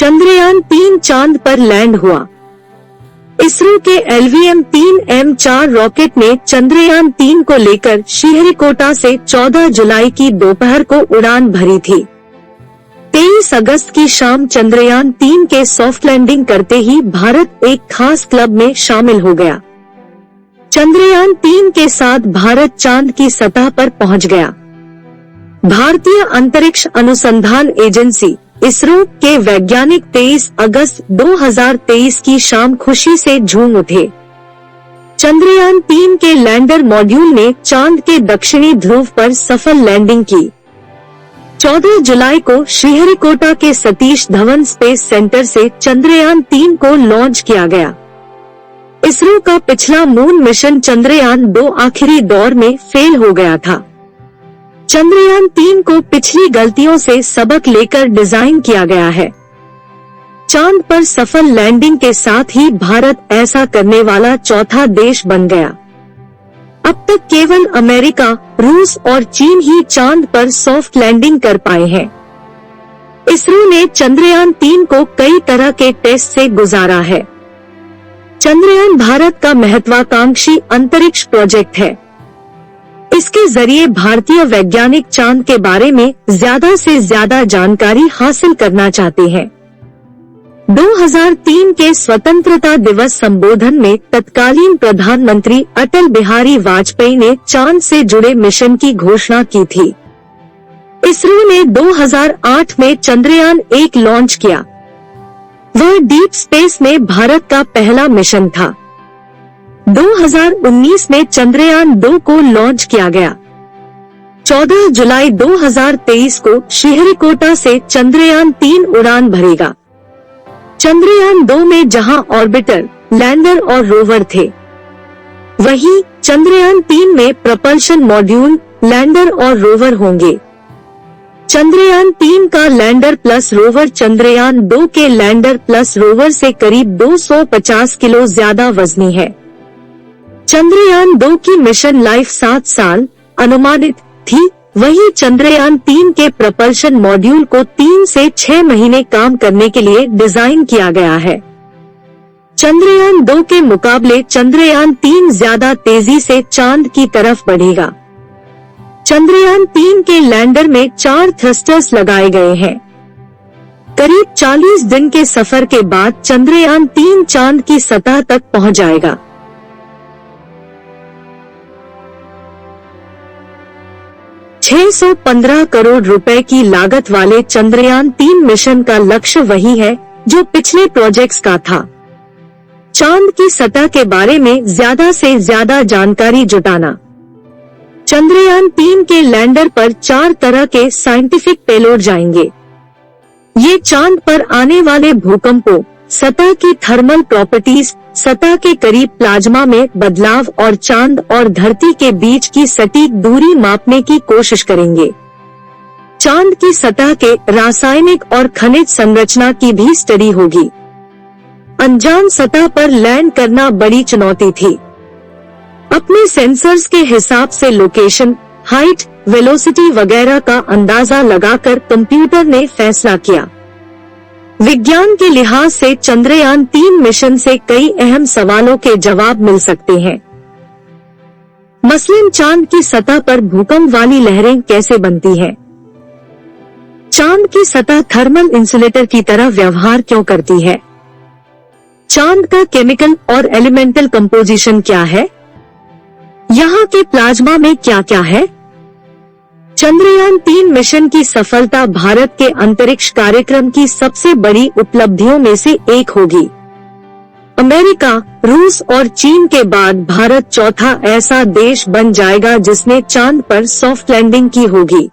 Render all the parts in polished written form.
चंद्रयान-3 चांद पर लैंड हुआ। इसरो के LVM-3M4 रॉकेट ने चंद्रयान-3 को लेकर श्रीहरिकोटा से 14 जुलाई की दोपहर को उड़ान भरी थी। 23 अगस्त की शाम चंद्रयान-3 के सॉफ्ट लैंडिंग करते ही भारत एक खास क्लब में शामिल हो गया। चंद्रयान-3 के साथ भारत चांद की सतह पर पहुंच गया। भारतीय अंतरिक्ष अनुसंधान एजेंसी इसरो के वैज्ञानिक 23 अगस्त 2023 की शाम खुशी से झूम उठे। चंद्रयान-3 के लैंडर मॉड्यूल ने चांद के दक्षिणी ध्रुव पर सफल लैंडिंग की। 14 जुलाई को श्रीहरिकोटा के सतीश धवन स्पेस सेंटर से चंद्रयान-3 को लॉन्च किया गया। इसरो का पिछला मून मिशन चंद्रयान-2 आखिरी दौर में फेल हो गया था। चंद्रयान-3 को पिछली गलतियों से सबक लेकर डिजाइन किया गया है। चांद पर सफल लैंडिंग के साथ ही भारत ऐसा करने वाला चौथा देश बन गया। अब तक केवल अमेरिका, रूस और चीन ही चांद पर सॉफ्ट लैंडिंग कर पाए हैं। इसरो ने चंद्रयान-3 को कई तरह के टेस्ट से गुजारा है। चंद्रयान भारत का महत्वाकांक्षी अंतरिक्ष प्रोजेक्ट है। इसके जरिए भारतीय वैज्ञानिक चांद के बारे में ज्यादा से ज्यादा जानकारी हासिल करना चाहते हैं। 2003 के स्वतंत्रता दिवस संबोधन में तत्कालीन प्रधानमंत्री अटल बिहारी वाजपेयी ने चांद से जुड़े मिशन की घोषणा की थी। इसरो ने 2008 में चंद्रयान-1 लॉन्च किया। वह डीप स्पेस में भारत का पहला मिशन था। 2019 में चंद्रयान-2 को लॉन्च किया गया। 14 जुलाई 2023 को श्रीहरिकोटा से चंद्रयान-3 उड़ान भरेगा। चंद्रयान-2 में जहां ऑर्बिटर, लैंडर और रोवर थे, वहीं चंद्रयान-3 में प्रपल्शन मॉड्यूल, लैंडर और रोवर होंगे। चंद्रयान-3 का लैंडर प्लस रोवर चंद्रयान-2 के लैंडर प्लस रोवर से करीब 250 किलो ज्यादा वजनी है। चंद्रयान-2 की मिशन लाइफ 7 साल अनुमानित थी, वहीं चंद्रयान-3 के प्रपल्शन मॉड्यूल को 3 से 6 महीने काम करने के लिए डिजाइन किया गया है। चंद्रयान-2 के मुकाबले चंद्रयान-3 ज्यादा तेजी से चांद की तरफ बढ़ेगा। चंद्रयान-3 के लैंडर में 4 थ्रस्टर्स लगाए गए हैं। करीब 40 दिन के सफर के बाद चंद्रयान-3 चांद की सतह तक पहुंच जाएगा। ₹615 करोड़ रुपए की लागत वाले चंद्रयान-3 मिशन का लक्ष्य वही है जो पिछले प्रोजेक्ट्स का था। चांद की सतह के बारे में ज्यादा से ज्यादा जानकारी जुटाना। चंद्रयान-3 के लैंडर पर 4 तरह के साइंटिफिक पेलोड जाएंगे। ये चांद पर आने वाले भूकंपों, सतह की थर्मल प्रॉपर्टीज, सतह के करीब प्लाज्मा में बदलाव और चांद और धरती के बीच की सटीक दूरी मापने की कोशिश करेंगे। चांद की सतह के रासायनिक और खनिज संरचना की भी स्टडी होगी। अनजान सतह पर लैंड करना बड़ी चुनौती थी। अपने सेंसर्स के हिसाब से लोकेशन, हाइट, वेलोसिटी वगैरह का अंदाजा लगाकर कंप्यूटर ने फैसला किया। विज्ञान के लिहाज से चंद्रयान-3 मिशन से कई अहम सवालों के जवाब मिल सकते हैं। मसलन चांद की सतह पर भूकंप वाली लहरें कैसे बनती हैं? चांद की सतह थर्मल इंसुलेटर की तरह व्यवहार क्यों करती है? चांद का केमिकल और एलिमेंटल कंपोजिशन क्या है? यहाँ के प्लाज्मा में क्या क्या है? चंद्रयान-3 मिशन की सफलता भारत के अंतरिक्ष कार्यक्रम की सबसे बड़ी उपलब्धियों में से एक होगी। अमेरिका, रूस और चीन के बाद भारत चौथा ऐसा देश बन जाएगा जिसने चांद पर सॉफ्ट लैंडिंग की होगी।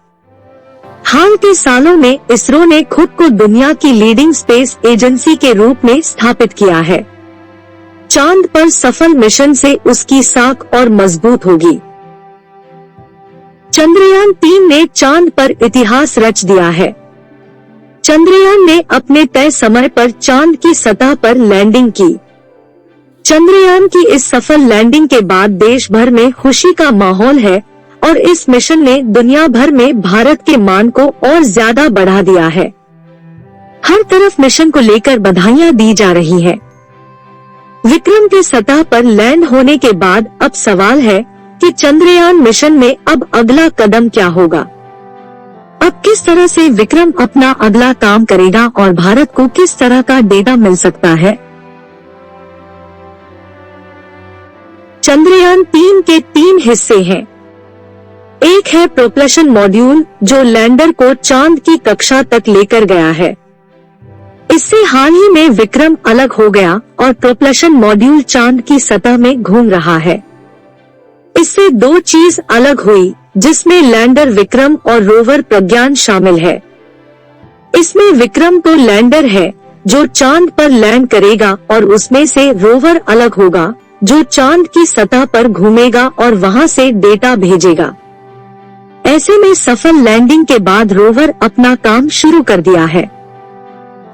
हाल के सालों में इसरो ने खुद को दुनिया की लीडिंग स्पेस एजेंसी के रूप में स्थापित किया है। चांद पर सफल मिशन से उसकी साख और मजबूत होगी। चंद्रयान-3 ने चांद पर इतिहास रच दिया है। चंद्रयान ने अपने तय समय पर चांद की सतह पर लैंडिंग की। चंद्रयान की इस सफल लैंडिंग के बाद देश भर में खुशी का माहौल है और इस मिशन ने दुनिया भर में भारत के मान को और ज्यादा बढ़ा दिया है। हर तरफ मिशन को लेकर बधाइयां दी जा रही है। विक्रम के सतह पर लैंड होने के बाद अब सवाल है कि चंद्रयान मिशन में अब अगला कदम क्या होगा। अब किस तरह से विक्रम अपना अगला काम करेगा और भारत को किस तरह का डेटा मिल सकता है। चंद्रयान 3 के 3 हिस्से हैं। एक है प्रोपल्शन मॉड्यूल जो लैंडर को चांद की कक्षा तक लेकर गया है। इससे हाल ही में विक्रम अलग हो गया और प्रोपल्शन मॉड्यूल चांद की सतह में घूम रहा है। इससे दो चीज अलग हुई जिसमें लैंडर विक्रम और रोवर प्रज्ञान शामिल है। इसमें विक्रम तो लैंडर है जो चांद पर लैंड करेगा और उसमें से रोवर अलग होगा जो चांद की सतह पर घूमेगा और वहां से डेटा भेजेगा। ऐसे में सफल लैंडिंग के बाद रोवर अपना काम शुरू कर दिया है।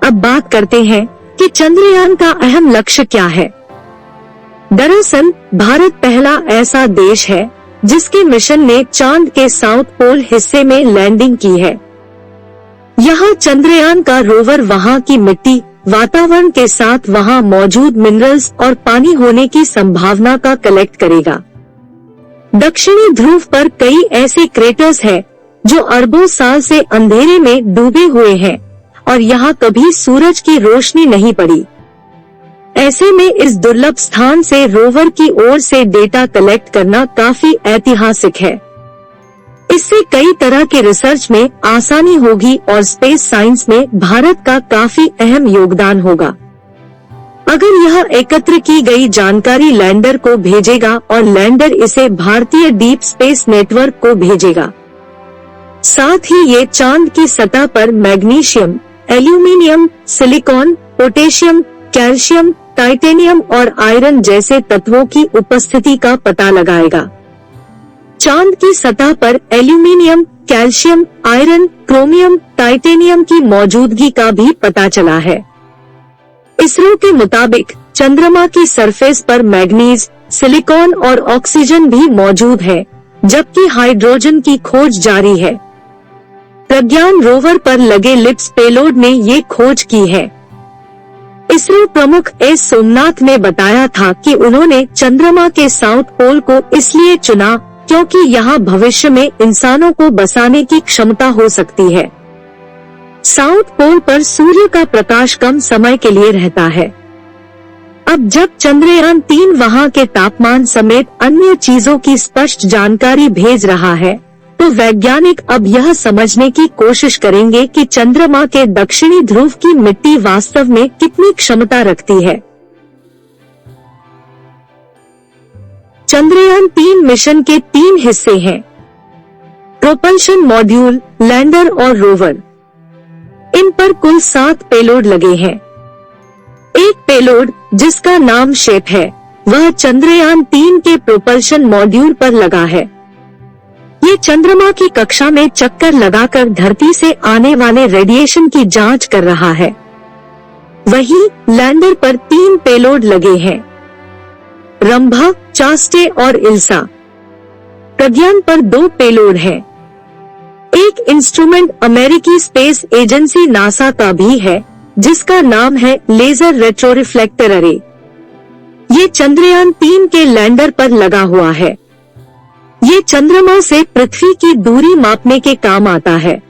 अब बात करते हैं कि चंद्रयान का अहम लक्ष्य क्या है। दरअसल भारत पहला ऐसा देश है जिसके मिशन ने चांद के साउथ पोल हिस्से में लैंडिंग की है। यहाँ चंद्रयान का रोवर वहाँ की मिट्टी, वातावरण के साथ वहाँ मौजूद मिनरल्स और पानी होने की संभावना का कलेक्ट करेगा। दक्षिणी ध्रुव पर कई ऐसे क्रेटर्स हैं जो अरबों साल से अंधेरे में डूबे हुए हैं और यहाँ कभी सूरज की रोशनी नहीं पड़ी। ऐसे में इस दुर्लभ स्थान से रोवर की ओर से डेटा कलेक्ट करना काफी ऐतिहासिक है। इससे कई तरह के रिसर्च में आसानी होगी और स्पेस साइंस में भारत का काफी अहम योगदान होगा। अगर यह एकत्र की गई जानकारी लैंडर को भेजेगा और लैंडर इसे भारतीय डीप स्पेस नेटवर्क को भेजेगा। साथ ही ये चांद की सतह पर magnesium, aluminium, silicon, potassium, calcium, titanium और आयरन जैसे तत्वों की उपस्थिति का पता लगाएगा। चांद की सतह पर aluminium, calcium, iron, chromium, titanium की मौजूदगी का भी पता चला है। इसरो के मुताबिक चंद्रमा की सरफेस पर मैग्नीज, सिलिकॉन और ऑक्सीजन भी मौजूद है, जबकि हाइड्रोजन की खोज जारी है। प्रज्ञान रोवर पर लगे लिप्स पेलोड ने ये खोज की है। इसरो प्रमुख एस सोमनाथ ने बताया था कि उन्होंने चंद्रमा के साउथ पोल को इसलिए चुना क्योंकि यहाँ भविष्य में इंसानों को बसाने की क्षमता हो सकती है। साउथ पोल पर सूर्य का प्रकाश कम समय के लिए रहता है। अब जब चंद्रयान 3 वहाँ के तापमान समेत अन्य चीजों की स्पष्ट जानकारी भेज रहा है, तो वैज्ञानिक अब यह समझने की कोशिश करेंगे कि चंद्रमा के दक्षिणी ध्रुव की मिट्टी वास्तव में कितनी क्षमता रखती है। चंद्रयान 3 मिशन के 3 हिस्से हैं। प्रोपल्शन मॉड्यूल, लैंडर और रोवर। इन पर कुल 7 पेलोड लगे हैं। एक पेलोड जिसका नाम शेप है, वह चंद्रयान 3 के प्रोपल्शन मॉड्यूल पर लगा है। ये चंद्रमा की कक्षा में चक्कर लगाकर धरती से आने वाले रेडिएशन की जांच कर रहा है। वहीं लैंडर पर 3 पेलोड लगे हैं, रंभा, चास्टे और इल्सा। प्रज्ञान पर 2 पेलोड हैं। एक इंस्ट्रूमेंट अमेरिकी स्पेस एजेंसी नासा का भी है, जिसका नाम है लेजर रेट्रोरिफ्लेक्टर अरे। ये चंद्रयान 3 के लैंडर पर लगा हुआ है। ये चंद्रमा से पृथ्वी की दूरी मापने के काम आता है।